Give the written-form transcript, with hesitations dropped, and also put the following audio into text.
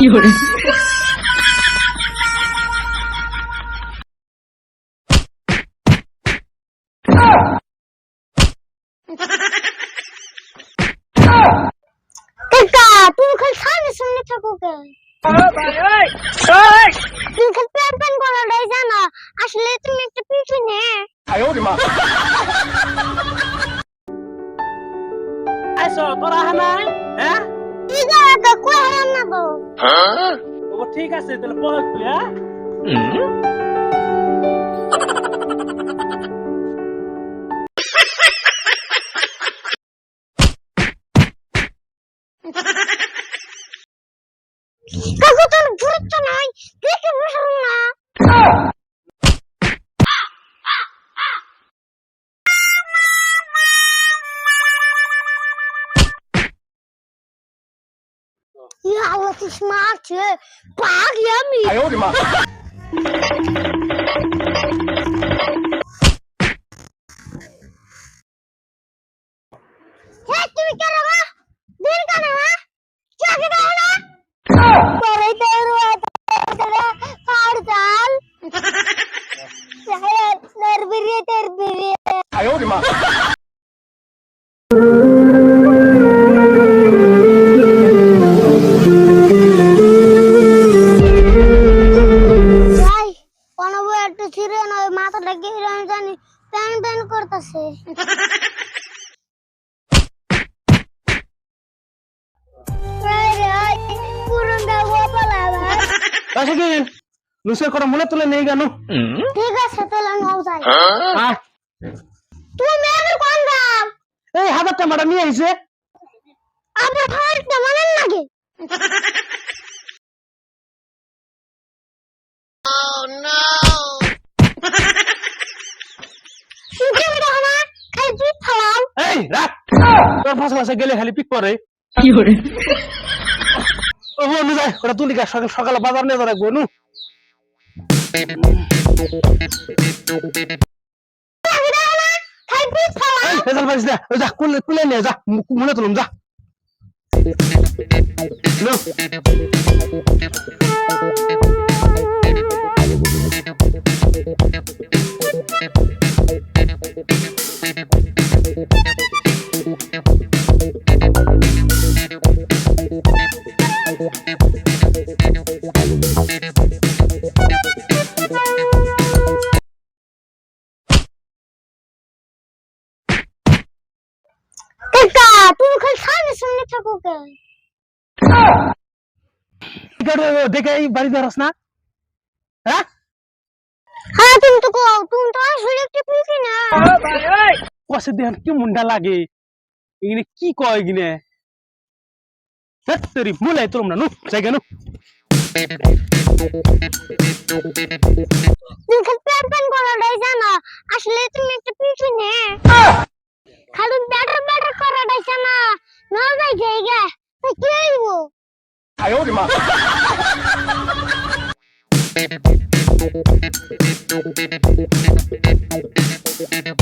有人。কাকা তুমি খালি সামনে সামনে থাকো কে তুমি খালি প্যান প্যান করাটাই জানো আসলে তুমি একটা পিছনে আইসো তোরা হানাই হ্যাঁ কি জায়গা কই হারাম না তো ও ঠিক আছে তাহলে পড় তুই হ্যাঁ কাকু তোর গুরুত্ব নাই দেখে বসো না ইয়া আল্লাহ তুই স্মার্ট পাগ ইয়ামি হ্যাঁ তুমি কেন মা দিন কেন মা চাকে দাও না পরে দেরো আর চাল তেরবিরে ভাই অনবো একটু ছিড়ে না মাথাটা গিয়ে জানি প্যান প্যান করতেছে আশিকিন লুসের কথা মনে তুলে নেই কেন ঠিক আছে তাহলে নাও যাই হ্যাঁ তুমি মেয়ের কোন দাও এই হাজারটা মারা নিয়ে আইছে আবার ফাইলটা মনে লাগে Oh no তুমি দেখো না খালি তুই ফালাও এই রাখ তোর ফাঁসা গেলে খালি পিক করে 有人。 ও বন্ধু যায় ওরা তুলি গা সকাল সকালে বাজার নিয়ে যাবে গনু খালি তুই ফালাও এই রেজাল্ট পাইছ না ওই যা কুলে নিয়ে যা মনে তুলুম যা লো কাকা তুমি খালি সামনে সামনে থাকো কে দেখে এই বাড়ি ধরস না হ্যাঁ হ্যাঁ তুমি তো কও তুমি তো আসলে একটা পিছি না কষে দেন কি মুন্ডা লাগে এখানে কি কয় এখানে তোরি মুলাই তুলম না নু জায়গা নু তুমি খালি প্যান প্যান করাটাই জানো আসলে তুমি একটা পিছনে খালি ব্যাটার ব্যাটার করাটাই জানো না যাই জায়গা তো কি হইব 哎呦我的妈！ তুমি